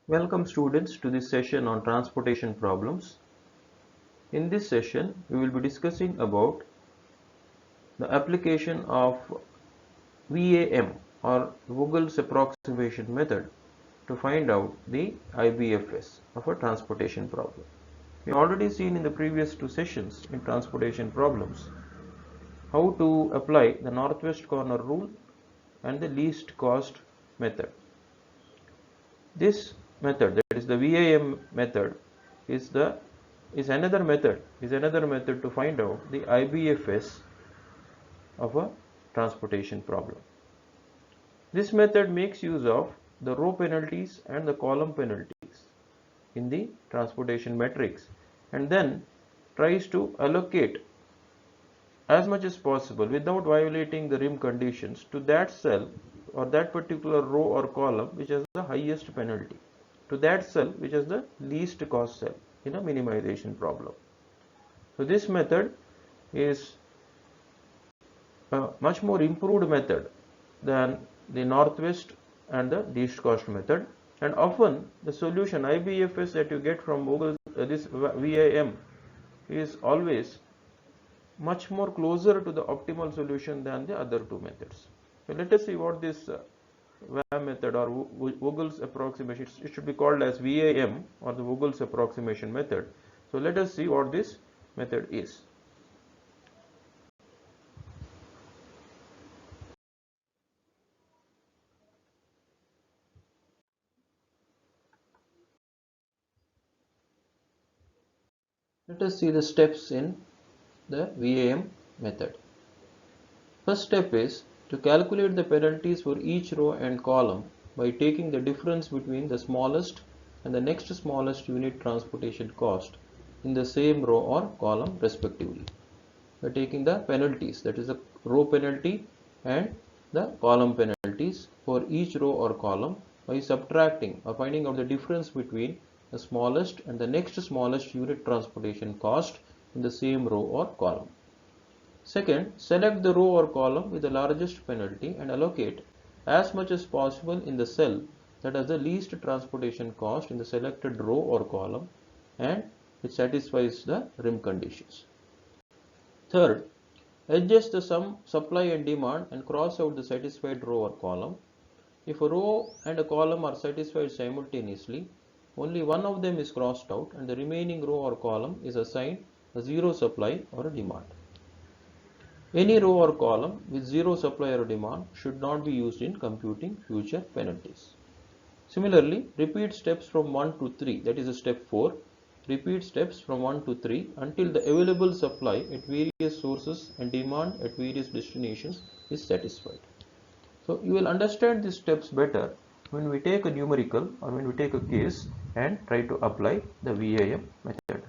Welcome students to this session on transportation problems. In this session, we will be discussing about the application of VAM or Vogel's approximation method to find out the IBFS of a transportation problem. We already seen in the previous two sessions in transportation problems how to apply the northwest corner rule and the least cost method. This method, that is the VAM method, is another method to find out the IBFS of a transportation problem. This method makes use of the row penalties and the column penalties in the transportation matrix and then tries to allocate as much as possible without violating the rim conditions to that cell or that particular row or column which has the highest penalty, to that cell which has the least cost cell in a minimization problem. So this method is a much more improved method than the northwest and the least cost method, and often the solution IBFS that you get from this VAM is always much more closer to the optimal solution than the other two methods. So let us see what this VAM method or Vogel's approximation, it should be called as VAM or the Vogel's approximation method. So let us see what this method is. Let us see the steps in the VAM method. First step is to calculate the penalties for each row and column by taking the difference between the smallest and the next smallest unit transportation cost in the same row or column respectively. By taking the penalties, that is the row penalty and the column penalties for each row or column by subtracting or finding out the difference between the smallest and the next smallest unit transportation cost in the same row or column. Second, select the row or column with the largest penalty and allocate as much as possible in the cell that has the least transportation cost in the selected row or column and which satisfies the rim conditions. Third, adjust the sum supply and demand and cross out the satisfied row or column. If a row and a column are satisfied simultaneously, only one of them is crossed out and the remaining row or column is assigned a zero supply or a demand. Any row or column with zero supply or demand should not be used in computing future penalties. Similarly, repeat steps from 1 to 3, that is step 4. Repeat steps from 1 to 3 until the available supply at various sources and demand at various destinations is satisfied. So you will understand these steps better when we take a numerical or when we take a case and try to apply the VAM method.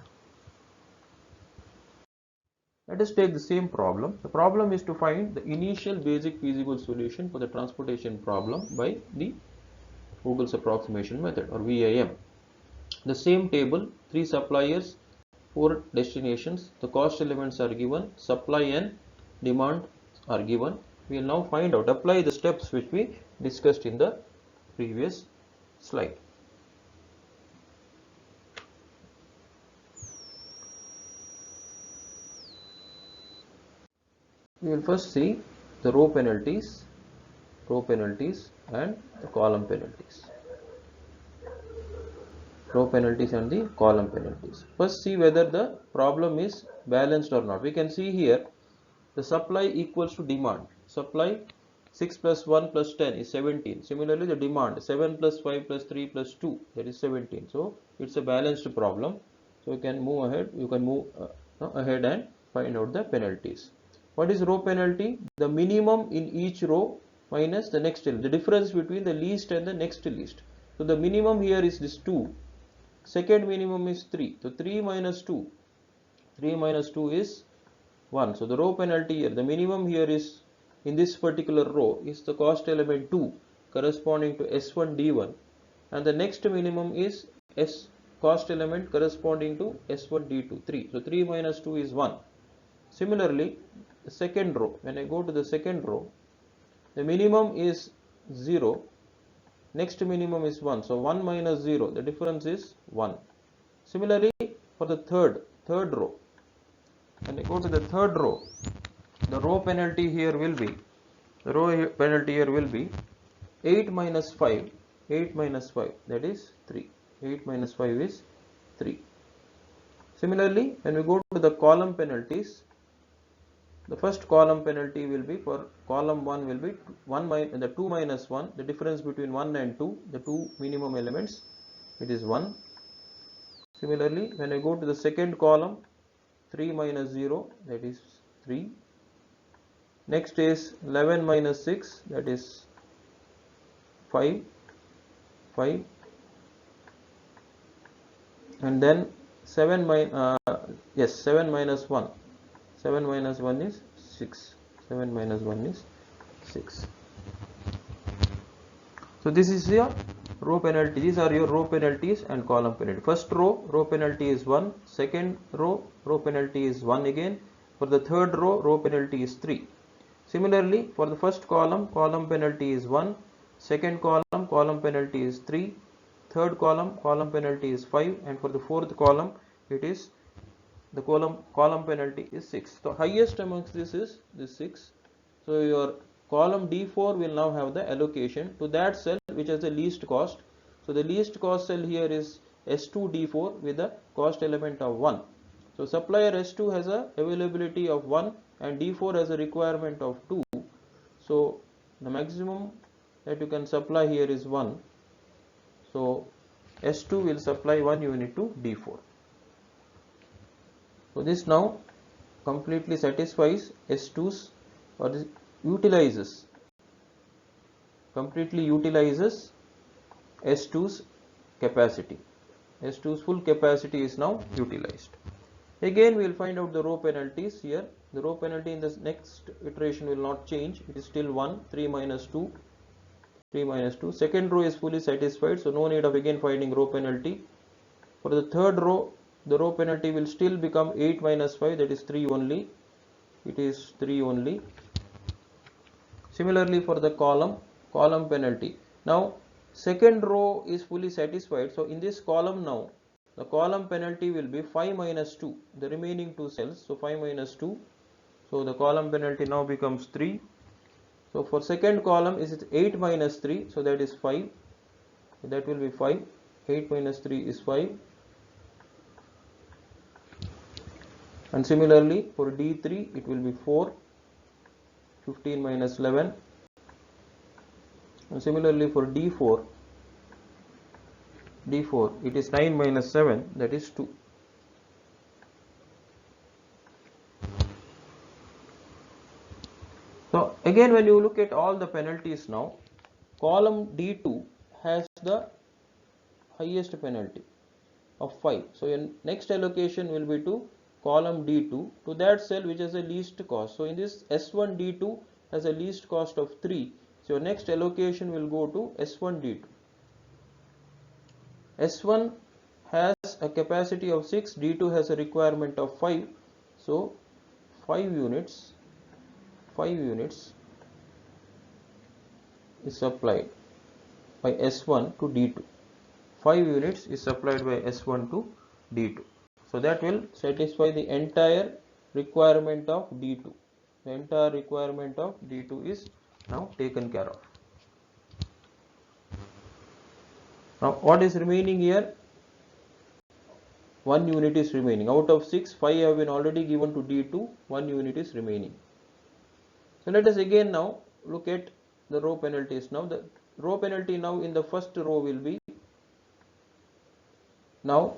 Let us take the same problem. The problem is to find the initial basic feasible solution for the transportation problem by the Vogel's approximation method or VAM. The same table, 3 suppliers, 4 destinations, the cost elements are given, supply and demand are given. We will now find out, apply the steps which we discussed in the previous slide. We will first see the row penalties and the column penalties. Row penalties and the column penalties. First see whether the problem is balanced or not. We can see here the supply equals to demand. Supply 6 plus 1 plus 10 is 17. Similarly the demand 7 plus 5 plus 3 plus 2, that is 17. So it's a balanced problem. So you can move ahead. You can move ahead and find out the penalties. What is row penalty? The minimum in each row minus the next element, the difference between the least and the next least. So the minimum here is this 2, second minimum is 3, so 3 minus 2 is 1. So the row penalty here, the minimum here is in this particular row is the cost element 2 corresponding to S1 D1, and the next minimum is S cost element corresponding to S1 D2 3. So 3 minus 2 is 1. Similarly, the second row, when I go to the second row, the minimum is 0, next minimum is 1, so 1 minus 0, the difference is 1. Similarly, for the third row, when I go to the third row, the row penalty here will be 8 minus 5, that is 3. 8 minus 5 is 3. Similarly, when we go to the column penalties, the first column penalty will be for column 1 will be 2 minus 1, the difference between 1 and 2, the two minimum elements, it is 1. Similarly, when I go to the second column, 3 minus 0, that is 3. Next is 11 minus 6, that is 5, and then 7 minus 1. 7 minus 1 is 6. 7 minus 1 is 6. So this is your row penalty. These are your row penalties and column penalty. First row penalty is 1. Second row penalty is 1 again. For the third row penalty is 3. Similarly, for the first column penalty is 1. Second column penalty is 3. Third column penalty is 5. And for the fourth column, it is the column penalty is 6. So highest amongst this is this 6. So your column D4 will now have the allocation to that cell which has the least cost. So the least cost cell here is S2 D4 with the cost element of 1. So supplier S2 has a availability of 1 and D4 has a requirement of 2. So the maximum that you can supply here is 1. So S2 will supply 1 unit to D4. So this now completely satisfies S2's or completely utilizes S2's capacity. S2's full capacity is now utilized. Again we will find out the row penalties here. The row penalty in the next iteration will not change. It is still 1, 3 minus 2, 3 minus 2. Second row is fully satisfied, so no need of again finding row penalty. For the third row, the row penalty will still become 8 minus 5, that is 3 only. It is 3 only. Similarly for the column penalty. Now second row is fully satisfied, so in this column now the column penalty will be 5 minus 2, the remaining two cells, so 5 minus 2. So the column penalty now becomes 3. So for second column is 8 minus 3, so that is 5. So that will be 5. 8 minus 3 is 5. And similarly for D3 it will be 4. 15 minus 11. And similarly for D4 it is 9 minus 7, that is 2. So again when you look at all the penalties now, column D2 has the highest penalty of 5. So your next allocation will be to column D2 to that cell which has the least cost. So in this S1 D2 has a least cost of 3. So your next allocation will go to S1 D2. S1 has a capacity of 6, D2 has a requirement of 5. So 5 units is supplied by S1 to D2. 5 units is supplied by S1 to D2. So that will satisfy the entire requirement of D2. The entire requirement of D2 is now taken care of. Now what is remaining here? 1 unit is remaining. Out of 6, 5 have been already given to D2, 1 unit is remaining. So let us again now look at the row penalties. Now the row penalty now in the first row will be now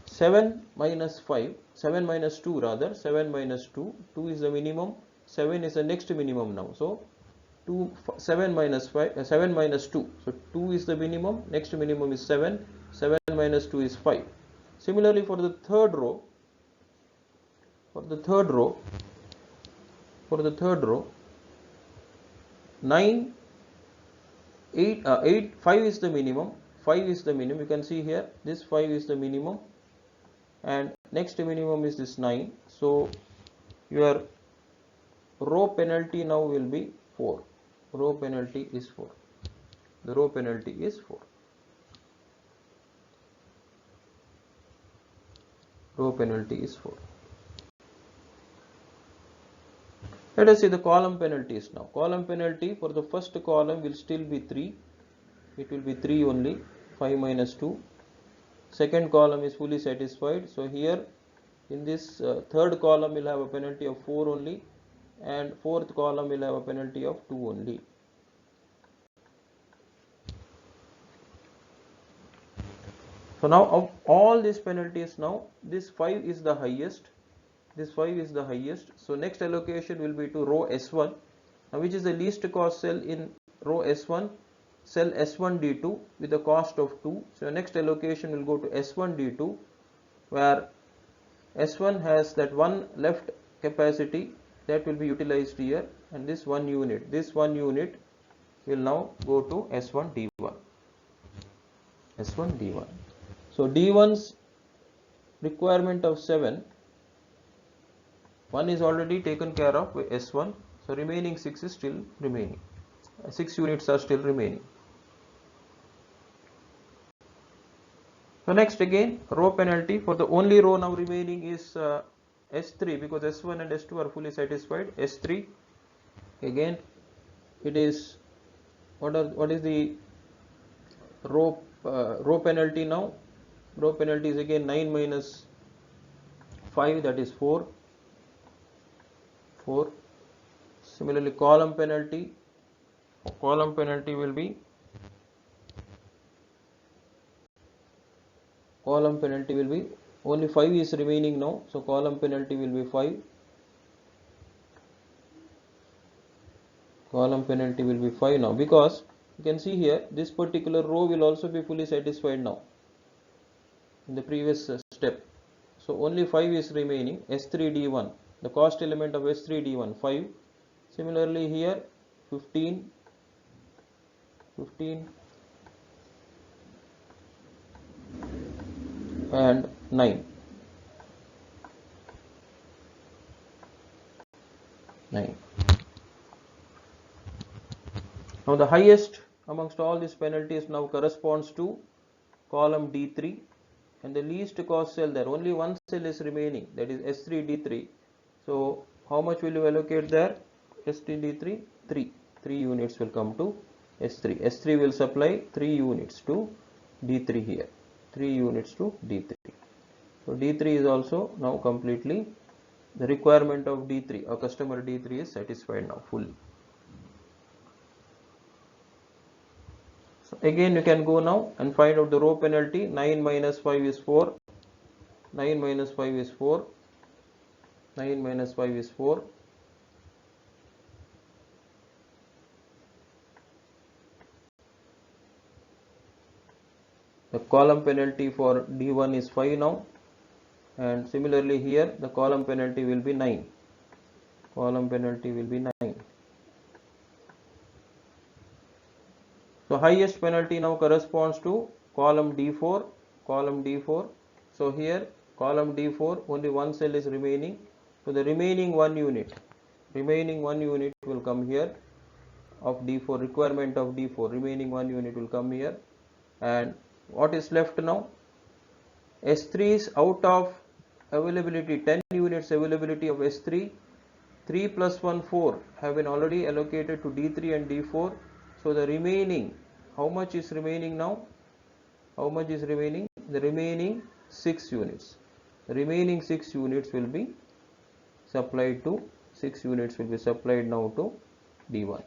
7 minus 2 rather, 7 minus 2, 2 is the minimum, 7 is the next minimum now. So 7 minus 5, 7 minus 2. So 2 is the minimum, next minimum is 7, 7 minus 2 is 5. Similarly for the third row, 9, 8, 5 is the minimum, 5 is the minimum, you can see here, this 5 is the minimum, and next minimum is this 9, so your row penalty now will be 4, row penalty is 4, the row penalty is 4, row penalty is 4. Let us see the column penalties now. Column penalty for the first column will still be 3, it will be 3 only, 5 minus 2. Second column is fully satisfied, so here in this third column will have a penalty of 4 only, and fourth column will have a penalty of 2 only. So now of all these penalties, now this 5 is the highest, this 5 is the highest, so next allocation will be to row S1, now which is the least cost cell in row S1, cell S1D2 with a cost of 2, so next allocation will go to S1D2, where S1 has that one left capacity that will be utilized here, and this 1 unit will now go to S1D1, S1D1. So D1's requirement of 7, 1 is already taken care of by S1, so remaining 6 is still remaining, 6 units are still remaining. So next again row penalty, for the only row now remaining is S3, because S1 and S2 are fully satisfied. S3 again, it is what is the row penalty now? Row penalty is again 9 minus 5, that is 4. Similarly column penalty will be only 5 is remaining now, so column penalty will be 5. Column penalty will be 5 now, because you can see here this particular row will also be fully satisfied now in the previous step. So only 5 is remaining, S3D1, the cost element of S3D1 5. Similarly here 15 and 9. Now the highest amongst all these penalties now corresponds to column D3, and the least cost cell there, only one cell is remaining, that is S3D3. So how much will you allocate there? S3D3, 3 units will come to S3. S3 will supply 3 units to D3 here, 3 units to D3. So D3 is also now completely, the requirement of D3, our customer D3 is satisfied now fully. So again you can go now and find out the row penalty. 9 minus 5 is 4, 9 minus 5 is 4, 9 minus 5 is 4. The column penalty for D1 is 5 now, and similarly here the column penalty will be 9. Column penalty will be 9. So highest penalty now corresponds to column D4. So here column D4, only one cell is remaining, so the remaining 1 unit will come here of D4, requirement of D4, remaining 1 unit will come here. And what is left now? S3 is out of availability, 10 units availability of S3, 3 plus 1 4 have been already allocated to D3 and D4. So the remaining, how much is remaining now? How much is remaining? The remaining 6 units. The remaining 6 units will be supplied to, 6 units will be supplied now to D1.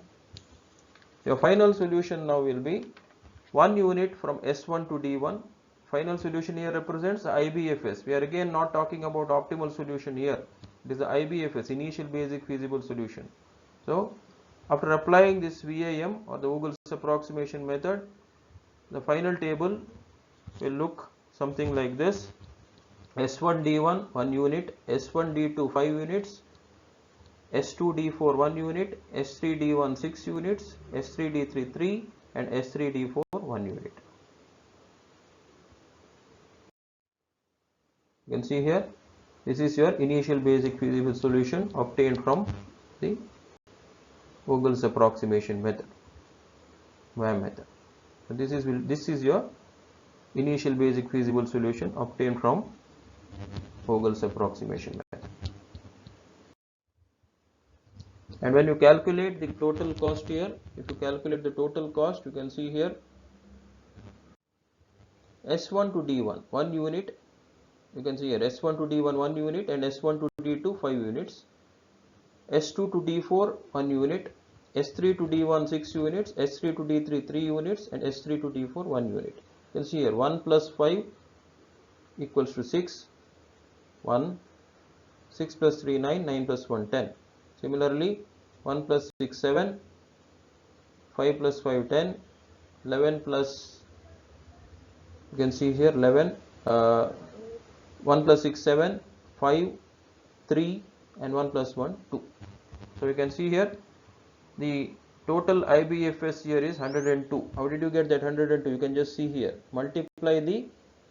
Your final solution now will be 1 unit from S1 to D1. Final solution here represents the IBFS. We are again not talking about optimal solution here. It is the IBFS, initial basic feasible solution. So After applying this VAM or the Vogel's approximation method, the final table will look something like this: S1D1 1 unit, S1D2 5 units, S2D4 1 unit, S3D1 6 units, S3D3 3 and S3D4 1 unit. You can see here, this is your initial basic feasible solution obtained from the Vogel's approximation method, VAM method. So this is your initial basic feasible solution obtained from Vogel's approximation method. And when you calculate the total cost here, if you calculate the total cost, you can see here S1 to D1 1 unit, you can see here S1 to D1 1 unit and S1 to D2 5 units, S2 to D4 1 unit, S3 to D1 6 units, S3 to D3 3 units and S3 to D4 1 unit. You can see here 1 plus 5 equals to 6, 1, 6 plus 3 9, 9 plus 1 10. Similarly 1 plus 6 7, 5 plus 5 10, 11 plus, you can see here 11, 1 plus 6 7, 5, 3 and 1 plus 1 2. So you can see here the total IBFS here is 102. How did you get that 102? You can just see here, multiply the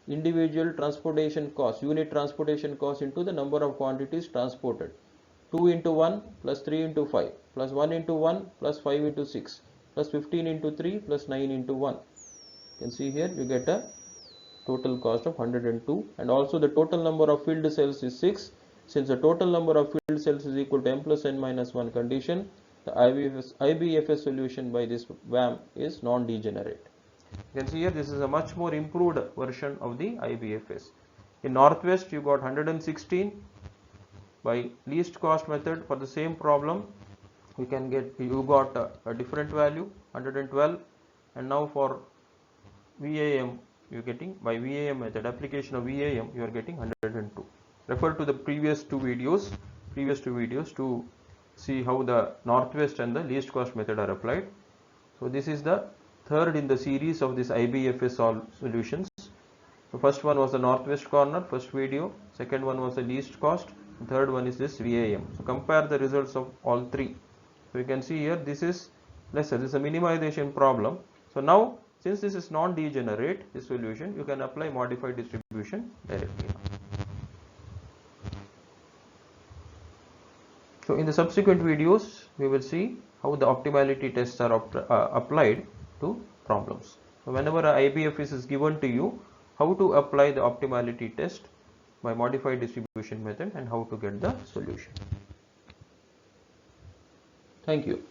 individual transportation cost, unit transportation cost into the number of quantities transported. 2 into 1 plus 3 into 5 plus 1 into 1 plus 5 into 6 plus 15 into 3 plus 9 into 1. You can see here you get a total cost of 102, and also the total number of filled cells is 6. Since the total number of filled cells is equal to m plus n minus 1 condition, the IBFS solution by this VAM is non-degenerate. You can see here this is a much more improved version of the IBFS. In Northwest you got 116. By least cost method for the same problem you got a different value 112, and now for VAM you are getting, by VAM method, application of VAM, you are getting 102. Refer to the previous two videos to see how the Northwest and the least cost method are applied. So this is the third in the series of this IBFS solutions. So first one was the Northwest corner, first video, second one was the least cost, the third one is this VAM. So compare the results of all three. So you can see here this is lesser, this is a minimization problem. So now since this is non-degenerate, this solution, you can apply modified distribution directly. So in the subsequent videos, we will see how the optimality tests are applied to problems. So whenever a IBFS is given to you, how to apply the optimality test by modified distribution method and how to get the solution. Thank you.